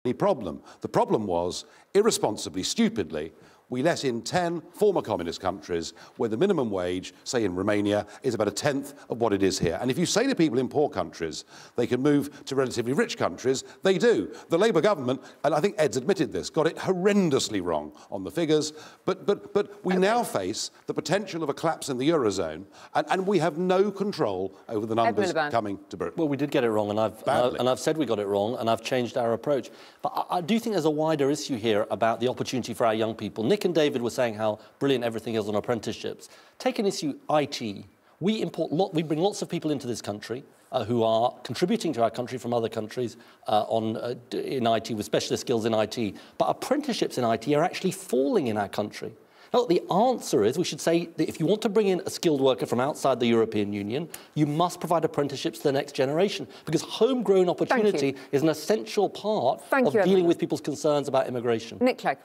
any problem. The problem was, irresponsibly, stupidly, we let in 10 former communist countries where the minimum wage, say in Romania, is about a tenth of what it is here. And if you say to people in poor countries they can move to relatively rich countries, they do. The Labour government, and I think Ed's admitted this, got it horrendously wrong on the figures, but we now face the potential of a collapse in the Eurozone, and we have no control over the numbers coming to Britain. Well, we did get it wrong, and I've said we got it wrong, and I've changed our approach. But I do think there's a wider issue here about the opportunity for our young people. Nick and David were saying how brilliant everything is on apprenticeships. Take an issue, IT. We bring lots of people into this country who are contributing to our country from other countries in IT, with specialist skills in IT. But apprenticeships in IT are actually falling in our country. Now, the answer is we should say that if you want to bring in a skilled worker from outside the European Union, you must provide apprenticeships to the next generation, because homegrown opportunity is an essential part of dealing with people's concerns about immigration. Nick Clegg.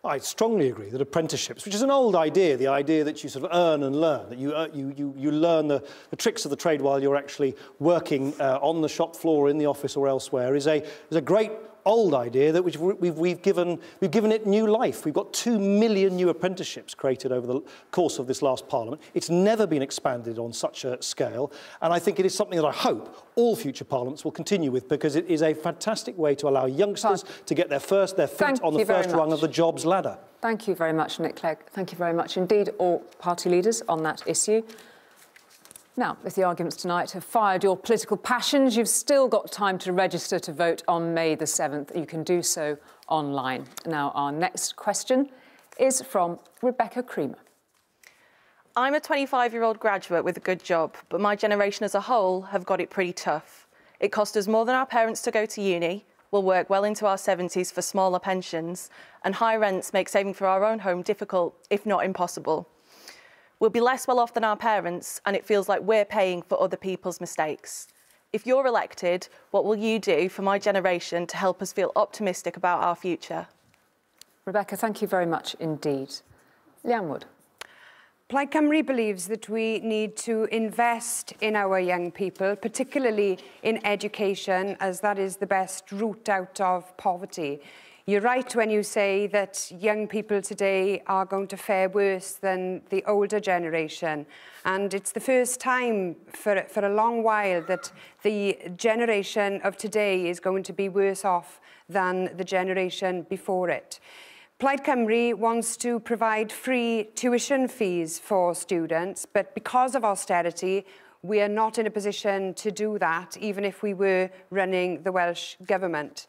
I strongly agree that apprenticeships, which is an old idea, the idea that you sort of earn and learn, that you learn the tricks of the trade while you're actually working on the shop floor, in the office or elsewhere, is a great old idea that we've given it new life. We've got 2 million new apprenticeships created over the course of this last Parliament. It's never been expanded on such a scale, and I think it is something that I hope all future Parliaments will continue with, because it is a fantastic way to allow youngsters to get their feet on the first rung of the jobs ladder. Thank you very much, Nick Clegg. Thank you very much indeed, all party leaders on that issue. Now, if the arguments tonight have fired your political passions, you've still got time to register to vote on May the 7th. You can do so online. Now, our next question is from Rebecca Creamer. I'm a 25-year-old graduate with a good job, but my generation as a whole have got it pretty tough. It costs us more than our parents to go to uni, we'll work well into our 70s for smaller pensions, and high rents make saving for our own home difficult, if not impossible. We'll be less well off than our parents, and it feels like we're paying for other people's mistakes. If you're elected, what will you do for my generation to help us feel optimistic about our future? Rebecca, thank you very much indeed. Leanne Wood. Plaid Cymru believes that we need to invest in our young people, particularly in education, as that is the best route out of poverty. You're right when you say that young people today are going to fare worse than the older generation. And it's the first time for a long while that the generation of today is going to be worse off than the generation before it. Plaid Cymru wants to provide free tuition fees for students, but because of austerity, we are not in a position to do that, even if we were running the Welsh Government.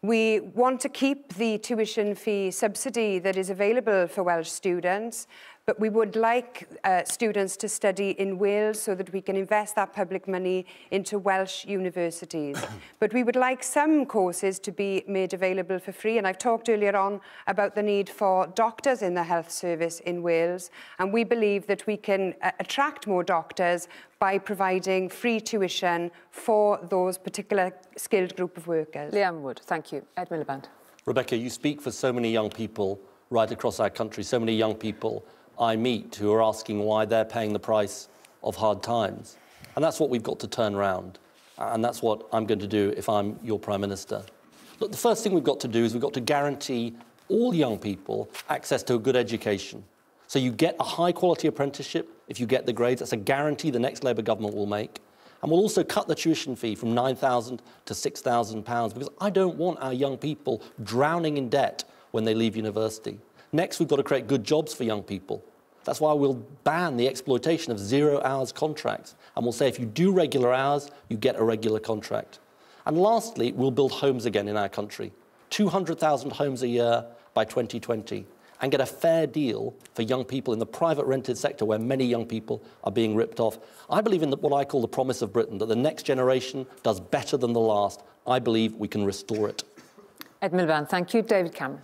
We want to keep the tuition fee subsidy that is available for Welsh students, but we would like students to study in Wales so that we can invest that public money into Welsh universities. But we would like some courses to be made available for free, and I've talked earlier on about the need for doctors in the health service in Wales, and we believe that we can attract more doctors by providing free tuition for those particular skilled group of workers. Leanne Wood, thank you. Ed Miliband. Rebecca, you speak for so many young people right across our country, so many young people I meet who are asking why they're paying the price of hard times. And that's what we've got to turn around. And that's what I'm going to do if I'm your Prime Minister. Look, the first thing we've got to do is we've got to guarantee all young people access to a good education. So you get a high-quality apprenticeship if you get the grades. That's a guarantee the next Labour government will make. And we'll also cut the tuition fee from £9,000 to £6,000, because I don't want our young people drowning in debt when they leave university. Next, we've got to create good jobs for young people. That's why we'll ban the exploitation of 0 hours contracts. And we'll say if you do regular hours, you get a regular contract. And lastly, we'll build homes again in our country. 200,000 homes a year by 2020. And get a fair deal for young people in the private rented sector where many young people are being ripped off. I believe in what I call the promise of Britain, that the next generation does better than the last. I believe we can restore it. Ed Miliband, thank you. David Cameron.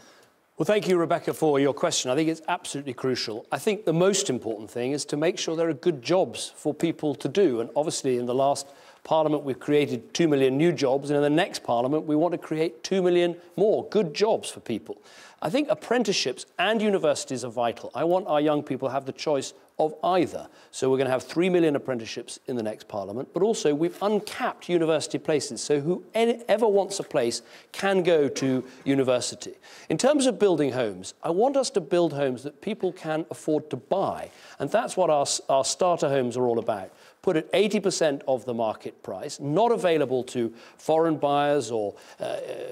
Well, thank you, Rebecca, for your question. I think it's absolutely crucial. I think the most important thing is to make sure there are good jobs for people to do. And obviously, in the last Parliament, we've created 2 million new jobs. And in the next Parliament, we want to create 2 million more good jobs for people. I think apprenticeships and universities are vital. I want our young people to have the choice of either. So we're going to have 3 million apprenticeships in the next Parliament, but also we've uncapped university places, so whoever wants a place can go to university. In terms of building homes, I want us to build homes that people can afford to buy, and that's what our starter homes are all about. Put at 80% of the market price, not available to foreign buyers or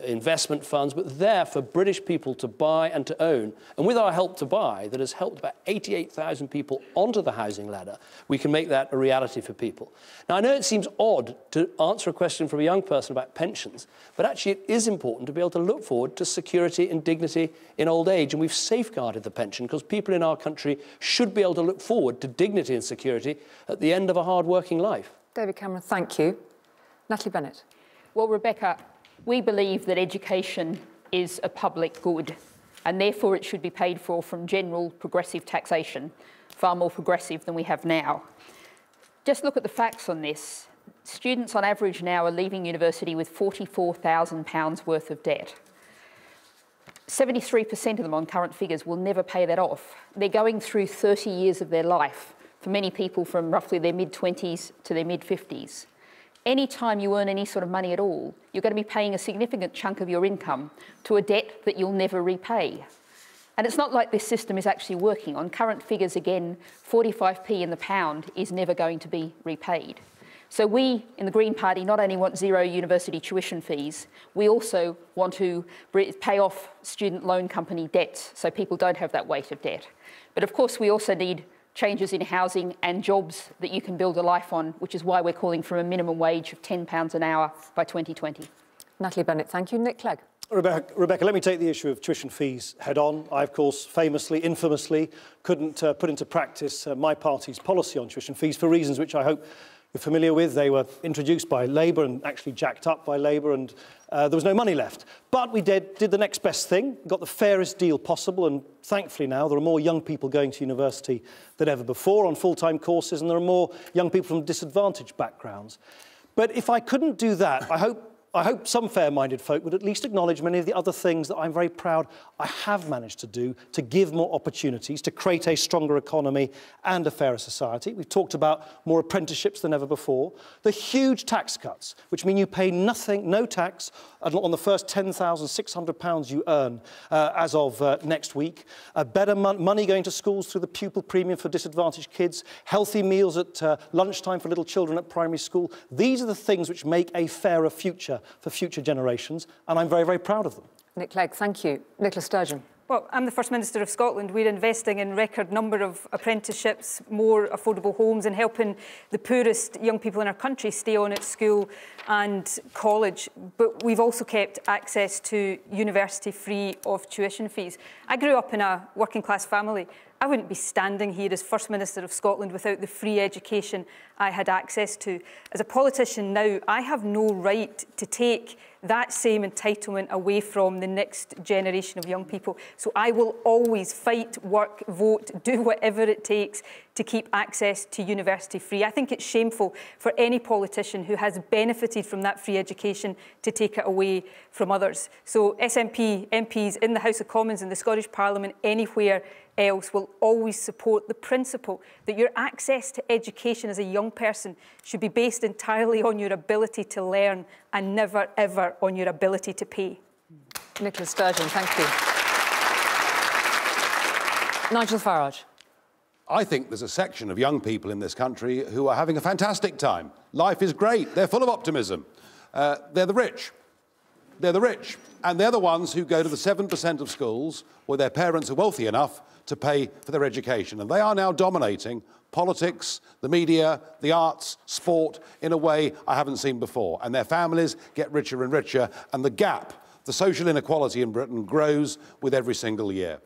investment funds, but there for British people to buy and to own. And with our Help to Buy, that has helped about 88,000 people onto the housing ladder, we can make that a reality for people. Now, I know it seems odd to answer a question from a young person about pensions, but actually it is important to be able to look forward to security and dignity in old age. And we've safeguarded the pension because people in our country should be able to look forward to dignity and security at the end of a hard working life. David Cameron, thank you. Natalie Bennett. Well, Rebecca, we believe that education is a public good and therefore it should be paid for from general progressive taxation, far more progressive than we have now. Just look at the facts on this. Students on average now are leaving university with £44,000 worth of debt. 73% of them on current figures will never pay that off. They're going through 30 years of their life, for many people from roughly their mid-20s to their mid-50s. Any time you earn any sort of money at all, you're going to be paying a significant chunk of your income to a debt that you'll never repay. And it's not like this system is actually working. On current figures, again, 45p in the pound is never going to be repaid. So we, in the Green Party, not only want zero university tuition fees, we also want to pay off student loan company debts so people don't have that weight of debt. But of course, we also need changes in housing and jobs that you can build a life on, which is why we're calling for a minimum wage of £10 an hour by 2020. Natalie Bennett, thank you. Nick Clegg. Rebecca, let me take the issue of tuition fees head on. I, of course, famously, infamously, couldn't put into practice my party's policy on tuition fees for reasons which I hope you're familiar with. They were introduced by Labour and actually jacked up by Labour, and there was no money left. But we did the next best thing, got the fairest deal possible, and thankfully now there are more young people going to university than ever before on full-time courses, and there are more young people from disadvantaged backgrounds. But if I couldn't do that, I hope some fair-minded folk would at least acknowledge many of the other things that I'm very proud I have managed to do to give more opportunities, to create a stronger economy and a fairer society. We've talked about more apprenticeships than ever before. The huge tax cuts, which mean you pay nothing, no tax, on the first £10,600 you earn as of next week. Better money going to schools through the pupil premium for disadvantaged kids, healthy meals at lunchtime for little children at primary school. These are the things which make a fairer future for future generations, and I'm very, very proud of them. Nick Clegg, thank you. Nicola Sturgeon. Well, I'm the First Minister of Scotland. We're investing in record number of apprenticeships, more affordable homes, and helping the poorest young people in our country stay on at school and college. But we've also kept access to university free of tuition fees. I grew up in a working class family. I wouldn't be standing here as First Minister of Scotland without the free education I had access to. As a politician now, I have no right to take that same entitlement away from the next generation of young people. So I will always fight, work, vote, do whatever it takes to keep access to university free. I think it's shameful for any politician who has benefited from that free education to take it away from others. So MPs in the House of Commons, in the Scottish Parliament, anywhere else will always support the principle that your access to education as a young person should be based entirely on your ability to learn and never, ever on your ability to pay. Nicola Sturgeon, thank you. Nigel Farage. I think there's a section of young people in this country who are having a fantastic time. Life is great. They're full of optimism. They're the rich. They're the rich. And they're the ones who go to the 7% of schools where their parents are wealthy enough to pay for their education. And they are now dominating politics, the media, the arts, sport in a way I haven't seen before. And their families get richer and richer. And the gap, the social inequality in Britain grows with every single year.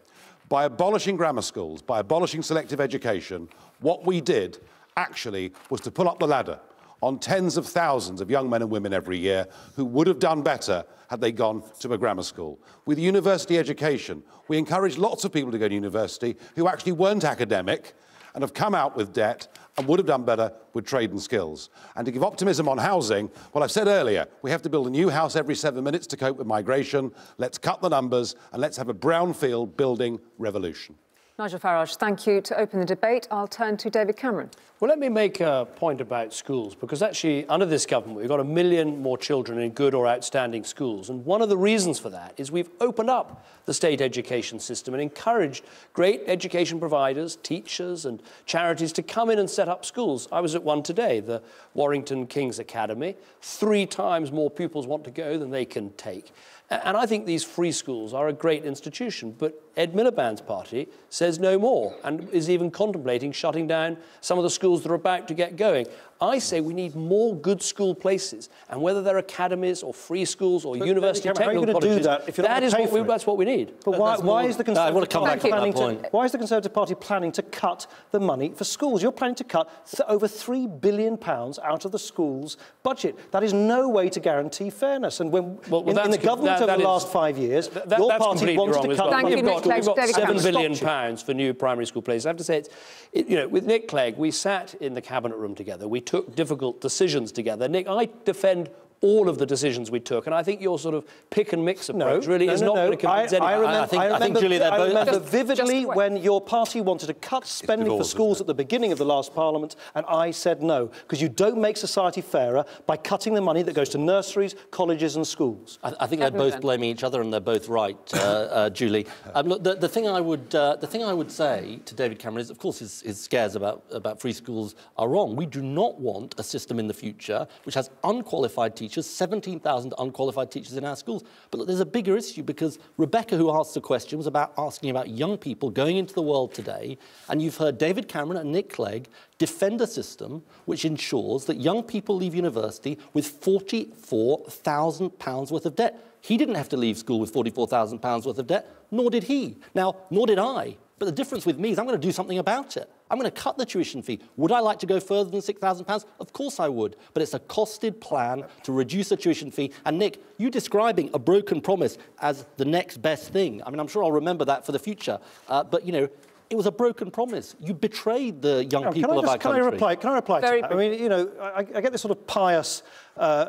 By abolishing grammar schools, by abolishing selective education, what we did actually was to pull up the ladder on tens of thousands of young men and women every year who would have done better had they gone to a grammar school. With university education, we encouraged lots of people to go to university who actually weren't academic and have come out with debt and would have done better with trade and skills. And to give optimism on housing, well, I've said earlier, we have to build a new house every 7 minutes to cope with migration. Let's cut the numbers and let's have a brownfield building revolution. Nigel Farage, thank you. To open the debate, I'll turn to David Cameron. Well, let me make a point about schools, because actually, under this government, we've got 1 million more children in good or outstanding schools. And one of the reasons for that is we've opened up the state education system and encouraged great education providers, teachers and charities to come in and set up schools. I was at one today, the Warrington King's Academy. 3 times more pupils want to go than they can take. And I think these free schools are a great institution, but Ed Miliband's party says no more and is even contemplating shutting down some of the schools that are about to get going. I say we need more good school places, and whether they're academies or free schools or university technical colleges, that's what we need. But why is the Conservative Party planning to cut the money for schools? You're planning to cut over £3 billion out of the schools budget. That is no way to guarantee fairness. And when in the government over the last 5 years, your party wanted to cut money. We've got £7 billion for new primary school places. I have to say, with Nick Clegg, we sat in the cabinet room together. We took difficult decisions together. Nick, I defend all of the decisions we took, and I think your sort of pick and mix approach is not going to convince anyone. I remember vividly when your party wanted to cut spending for schools at the beginning of the last Parliament, and I said no, because you don't make society fairer by cutting the money that goes to nurseries, colleges and schools. I think they're both blaming each other, and they're both right, Julie. Look, the thing I would say to David Cameron is, of course, his scares about free schools are wrong. We do not want a system in the future which has unqualified teachers, 17,000 unqualified teachers in our schools. But look, there's a bigger issue, because Rebecca, who asked the question, was asking about young people going into the world today, and you've heard David Cameron and Nick Clegg defend a system which ensures that young people leave university with £44,000 worth of debt. He didn't have to leave school with £44,000 worth of debt, nor did he. Now, nor did I. But the difference with me is I'm going to do something about it. I'm going to cut the tuition fee. Would I like to go further than £6,000? Of course I would. But it's a costed plan to reduce the tuition fee. And Nick, you describing a broken promise as the next best thing. I mean, I'm sure I'll remember that for the future. But, it was a broken promise. You betrayed the young people of our country. Can I reply to that? I mean, I get this sort of pious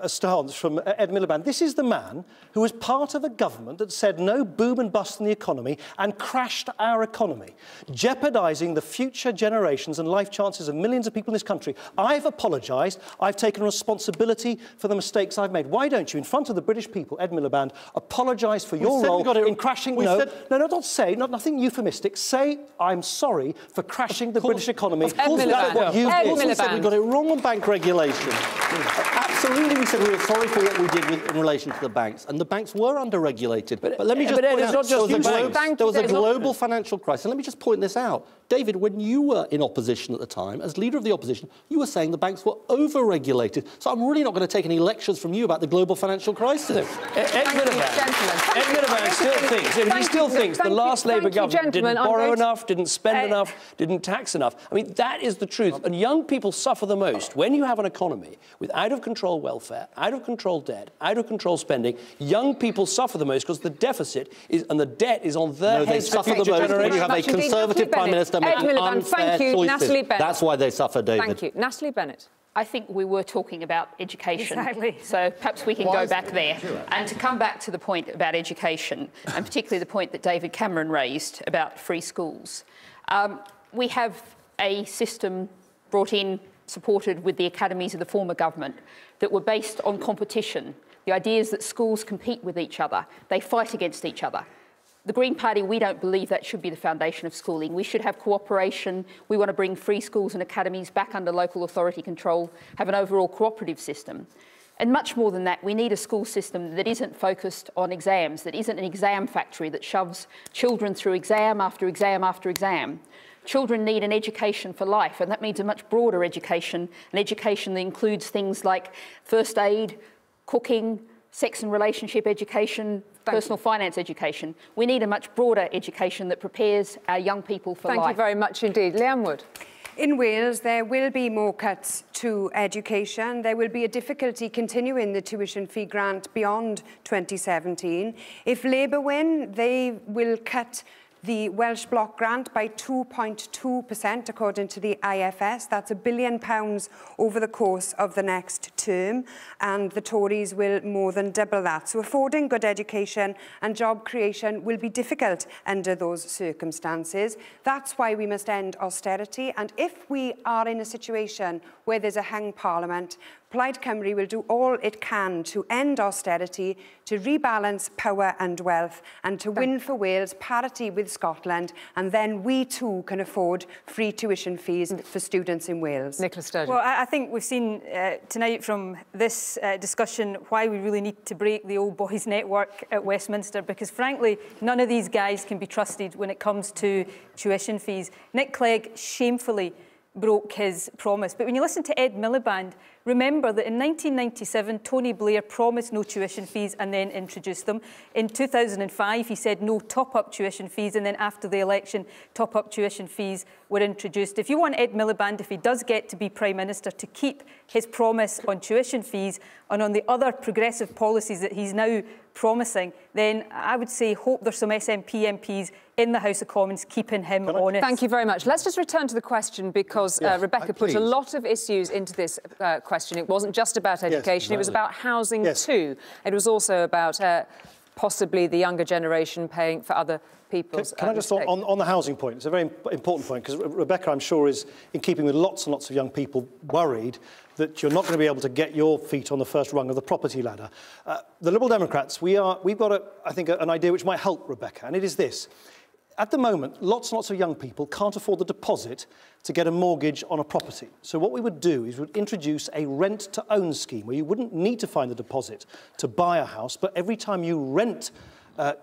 stance from Ed Miliband. This is the man who was part of a government that said no boom and bust in the economy and crashed our economy, jeopardising the future generations and life chances of millions of people in this country. I've apologised. I've taken responsibility for the mistakes I've made. Why don't you, in front of the British people, Ed Miliband, apologise for your role in crashing... Nothing euphemistic. Say, I'm sorry for crashing the British economy. Of course, that's what you did. We said we got it wrong on bank regulation. Absolutely, we said we were sorry for what we did in relation to the banks, and the banks were under-regulated. But let me just point out, there was a global financial crisis. And let me just point this out. David, when you were in opposition at the time, as leader of the opposition, you were saying the banks were over-regulated. So I'm really not going to take any lectures from you about the global financial crisis. Ed Miliband still thinks the last Labour government didn't borrow enough, didn't spend enough, didn't tax enough. I mean, that is the truth. And young people suffer the most. When you have an economy with out-of-control welfare, out-of-control debt, out-of-control spending, young people suffer the most because the deficit and the debt is on their heads. They suffer the most when you have a Conservative Prime Minister making unfair choices. Natalie Bennett. That's why they suffer, David. Thank you. Natalie Bennett. I think we were talking about education. Exactly. So perhaps we can go back there. And to come back to the point about education, and particularly the point that David Cameron raised about free schools, we have a system brought in, supported with the academies of the former government, that were based on competition. The idea is that schools compete with each other. They fight against each other. The Green Party, we don't believe that should be the foundation of schooling. We should have cooperation. We want to bring free schools and academies back under local authority control, have an overall cooperative system. And much more than that, we need a school system that isn't focused on exams, that isn't an exam factory that shoves children through exam after exam after exam. Children need an education for life, and that means a much broader education, an education that includes things like first aid, cooking, sex and relationship education, personal finance education. We need a much broader education that prepares our young people for life. Thank you very much indeed. Leanne Wood. In Wales, there will be more cuts to education. There will be a difficulty continuing the tuition fee grant beyond 2017. If Labour win, they will cut the Welsh Block grant by 2.2% according to the IFS. That's £1 billion over the course of the next term, and the Tories will more than double that. So affording good education and job creation will be difficult under those circumstances. That's why we must end austerity, and if we are in a situation where there's a hung parliament, Plaid Cymru will do all it can to end austerity, to rebalance power and wealth, and to win for Wales parity with Scotland, and then we too can afford free tuition fees for students in Wales. Nicola Sturgeon. Well, I think we've seen tonight from this discussion why we really need to break the old boys' network at Westminster, because frankly, none of these guys can be trusted when it comes to tuition fees. Nick Clegg shamefully broke his promise. But when you listen to Ed Miliband, remember that in 1997, Tony Blair promised no tuition fees and then introduced them. In 2005, he said no top-up tuition fees, and then after the election, top-up tuition fees were introduced. If you want Ed Miliband, if he does get to be Prime Minister, to keep his promise on tuition fees and on the other progressive policies that he's now promising, then I would say hope there's some SNP MPs in the House of Commons keeping him honest. Thank you very much. Let's just return to the question, because Rebecca put a lot of issues into this question. It wasn't just about education, it was about housing too. It was also about possibly the younger generation paying for other people's Can I just, on the housing point, it's a very important point, because Rebecca, I'm sure, is in keeping with lots and lots of young people worried that you're not going to be able to get your feet on the first rung of the property ladder. The Liberal Democrats, we've got, I think, an idea which might help Rebecca, and it is this. At the moment, lots and lots of young people can't afford the deposit to get a mortgage on a property. So what we would do is we'd introduce a rent-to-own scheme where you wouldn't need to find the deposit to buy a house, but every time you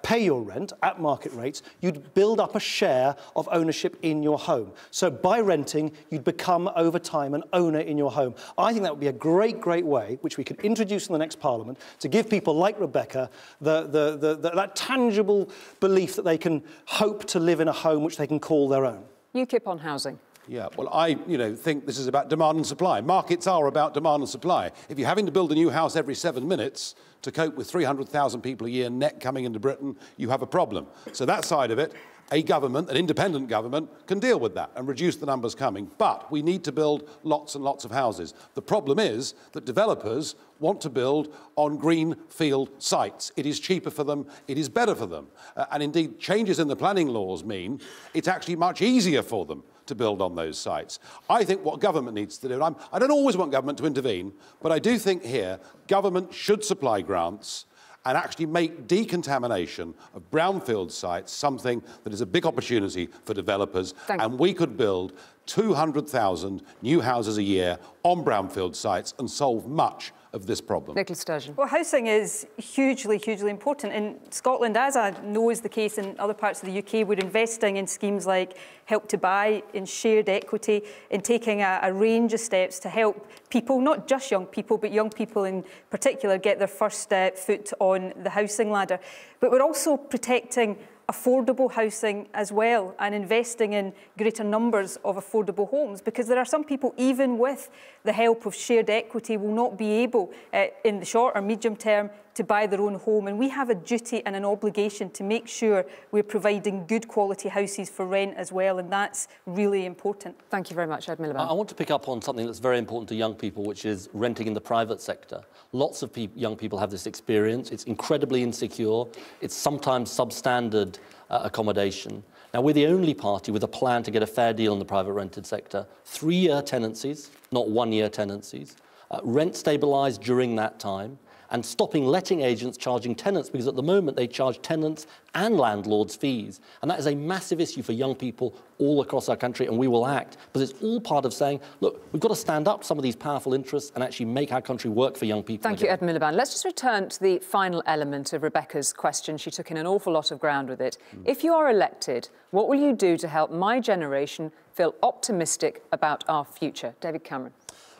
pay your rent at market rates, you'd build up a share of ownership in your home. So by renting, you'd become, over time, an owner in your home. I think that would be a great, great way, which we could introduce in the next Parliament, to give people like Rebecca that tangible belief that they can hope to live in a home which they can call their own. UKIP on housing. Yeah, well, I think this is about demand and supply. Markets are about demand and supply. If you're having to build a new house every 7 minutes to cope with 300,000 people a year net coming into Britain, you have a problem. So that side of it, a government, an independent government, can deal with that and reduce the numbers coming. But we need to build lots and lots of houses. The problem is that developers want to build on greenfield sites. It is cheaper for them, it is better for them. And indeed, changes in the planning laws mean it's actually much easier for them to build on those sites. I think what government needs to do, and I don't always want government to intervene, but I do think here government should supply grants and actually make decontamination of brownfield sites something that is a big opportunity for developers. And we could build 200,000 new houses a year on brownfield sites and solve much of this problem. Nicola Sturgeon. Well, housing is hugely, hugely important. In Scotland, as I know is the case in other parts of the UK, we're investing in schemes like Help to Buy, in shared equity, in taking a range of steps to help people, not just young people, but young people in particular, get their first foot on the housing ladder. But we're also protecting affordable housing as well, and investing in greater numbers of affordable homes, because there are some people, even with the help of shared equity, will not be able in the short or medium term to buy their own home. And we have a duty and an obligation to make sure we're providing good quality houses for rent as well, and that's really important. Thank you very much, Ed Miliband. I want to pick up on something that's very important to young people, which is renting in the private sector. Lots of young people have this experience. It's incredibly insecure. It's sometimes substandard accommodation. Now, we're the only party with a plan to get a fair deal in the private rented sector. 3-year tenancies, not 1-year tenancies. Rent stabilised during that time, and stopping letting agents charging tenants, because at the moment they charge tenants and landlords fees. And that is a massive issue for young people all across our country, and we will act. But it's all part of saying, look, we've got to stand up to some of these powerful interests and actually make our country work for young people. Thank you, Ed Miliband. Let's just return to the final element of Rebecca's question. She took in an awful lot of ground with it. If you are elected, what will you do to help my generation feel optimistic about our future? David Cameron.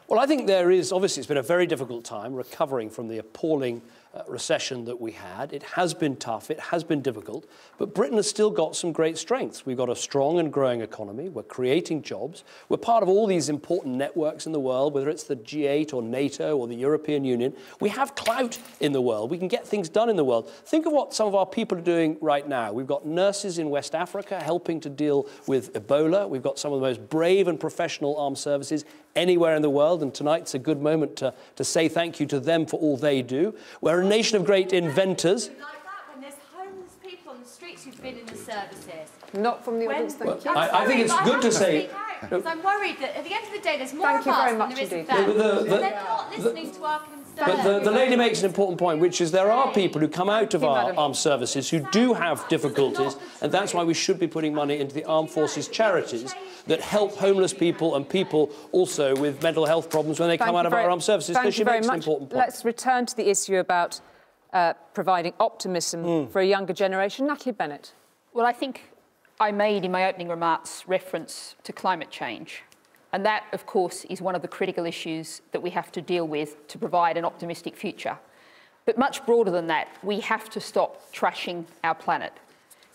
Well, I think there is, obviously, it's been a very difficult time recovering from the appalling recession that we had. It has been tough, it has been difficult, but Britain has still got some great strengths. We've got a strong and growing economy, we're creating jobs, we're part of all these important networks in the world, whether it's the G8 or NATO or the European Union. We have clout in the world, we can get things done in the world. Think of what some of our people are doing right now. We've got nurses in West Africa helping to deal with Ebola. We've got some of the most brave and professional armed services anywhere in the world, and tonight's a good moment to say thank you to them for all they do. We're a nation of great inventors. Like that, when there's homeless people on the streets who've been in the services. Not from the audience, thank you. I think it's good to say... Because I'm worried that at the end of the day, there's more of us than there is of them. They're not listening to our concerns. But the lady makes an important point, which is there are people who come out of our armed services who do have difficulties, and that's why we should be putting money into the armed forces charities that help homeless people and people also with mental health problems when they come out of our armed services. So she makes an important point. Let's return to the issue about providing optimism for a younger generation. Natalie Bennett. Well, I think I made in my opening remarks reference to climate change. And that, of course, is one of the critical issues that we have to deal with to provide an optimistic future. But much broader than that, we have to stop trashing our planet.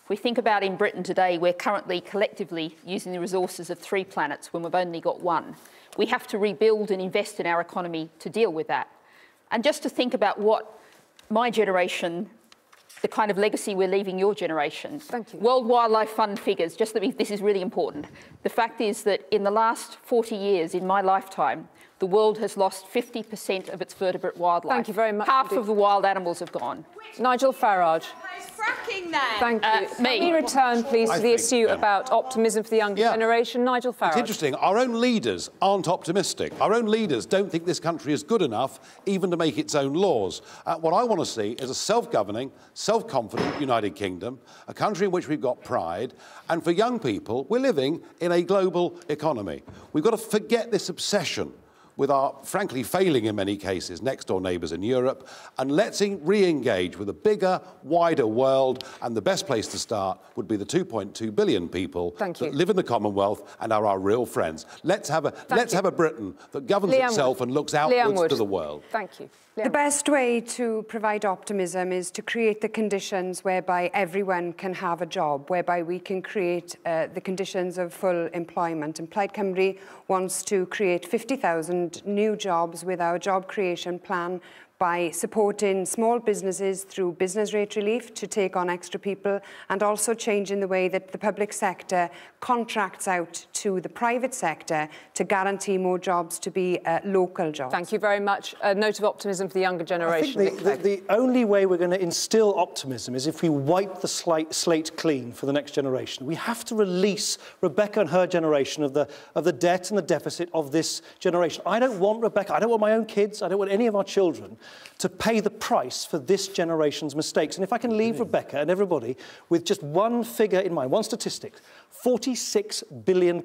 If we think about in Britain today, we're currently collectively using the resources of 3 planets when we've only got 1. We have to rebuild and invest in our economy to deal with that. And just to think about what my generation, the kind of legacy we're leaving your generation. Thank you. World Wildlife Fund figures, just that this is really important. The fact is that in the last 40 years, in my lifetime, the world has lost 50% of its vertebrate wildlife. Thank you very much. Half of the wild animals have gone. Nigel Farage. Fracking then. Thank you. Can we return, please, to the issue about optimism for the younger generation? Nigel Farage. It's interesting. Our own leaders aren't optimistic. Our own leaders don't think this country is good enough even to make its own laws. What I want to see is a self-governing, self-confident United Kingdom, a country in which we've got pride, and for young people, we're living in a global economy. We've got to forget this obsession with our, frankly, failing in many cases, next-door neighbours in Europe, and let's re-engage with a bigger, wider world, and the best place to start would be the 2.2 billion people that live in the Commonwealth and are our real friends. Let's have a Britain that governs itself and looks outwards to the world. Thank you. The best way to provide optimism is to create the conditions whereby everyone can have a job, whereby we can create the conditions of full employment. And Plaid Cymru wants to create 50,000 new jobs with our job creation plan by supporting small businesses through business rate relief to take on extra people, and also changing the way that the public sector contracts out to the private sector to guarantee more jobs to be local jobs. Thank you very much. A note of optimism for the younger generation. I think the only way we're going to instill optimism is if we wipe the slate clean for the next generation. We have to release Rebecca and her generation of the debt and the deficit of this generation. I don't want Rebecca, I don't want my own kids, I don't want any of our children to pay the price for this generation's mistakes. And if I can leave Rebecca and everybody with just one figure in mind, one statistic, £46 billion.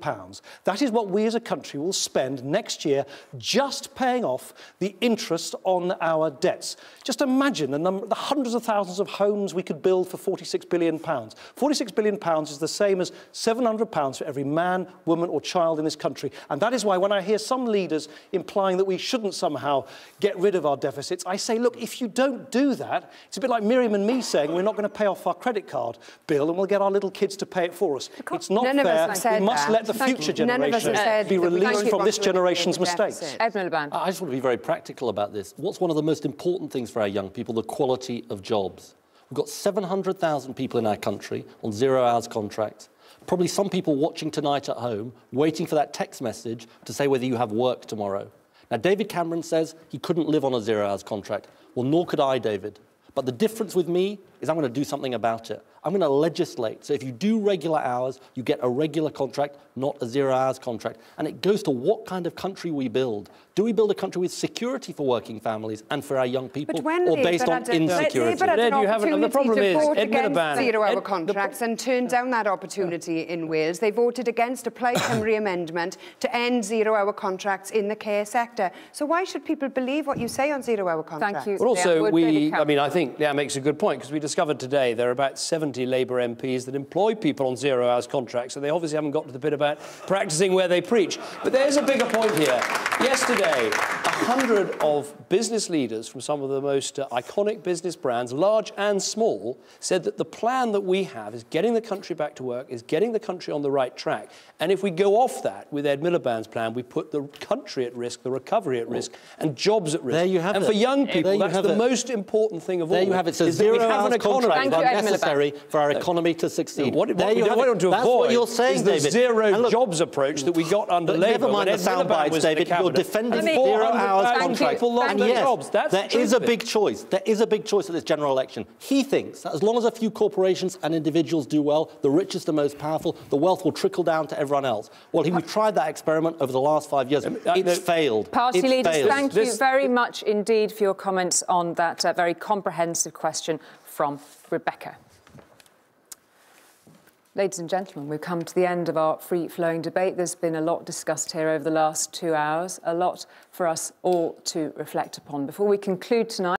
That is what we as a country will spend next year just paying off the interest on our debts. Just imagine the hundreds of thousands of homes we could build for £46 billion. £46 billion is the same as £700 for every man, woman or child in this country. And that is why when I hear some leaders implying that we shouldn't somehow get rid of our deficits, I say, look, if you don't do that, it's a bit like Miriam and me saying we're not going to pay off our credit card bill and we'll get our little kids to pay it for us. It's not fair. We must let the future generation be released from this generation's mistakes. Miliband. I just want to be very practical about this. What's one of the most important things for our young people? The quality of jobs. We've got 700,000 people in our country on 0-hours contracts. Probably some people watching tonight at home, waiting for that text message to say whether you have work tomorrow. Now, David Cameron says he couldn't live on a 0-hours contract. Well, nor could I, David. But the difference with me is I'm going to do something about it. I'm going to legislate. So if you do regular hours, you get a regular contract, not a 0-hours contract. And it goes to what kind of country we build. Do we build a country with security for working families and for our young people, or based on insecurity? The problem is, against 0-hour contracts and turned down that opportunity in Wales. They voted against a Plaid Cymru amendment to end 0-hour contracts in the care sector. So why should people believe what you say on 0-hour contracts? Thank you. But also, I think Leanne makes a good point, because we discovered today there are about 70 Labour MPs that employ people on 0 hours contracts, so they obviously haven't got to the bit about practising where they preach. But there's a bigger point here. Yesterday, 100 of business leaders from some of the most iconic business brands, large and small, said that the plan that we have is getting the country back to work, is getting the country on the right track. And if we go off that with Ed Miliband's plan, we put the country at risk, the recovery at risk, and jobs at risk. There you have and it. for young people, there that's the most important thing of all. There you have it. So is that we have an economy that's necessary for our economy to succeed. What we want to That's avoid what you're saying, is the David. zero jobs approach that we got under Labour. Never mind the sound bites, David. You're defending 0 hours contracts. And yes, there is a big choice. There is a big choice at this general election. He thinks that as long as a few corporations and individuals do well, the richest and most powerful, the wealth will trickle down to everyone else. Well, we've tried that experiment over the last 5 years. It's failed. Party leaders, thank you very much indeed for your comments on that very comprehensive question from Rebecca. Ladies and gentlemen, we've come to the end of our free-flowing debate. There's been a lot discussed here over the last 2 hours, a lot for us all to reflect upon. Before we conclude tonight,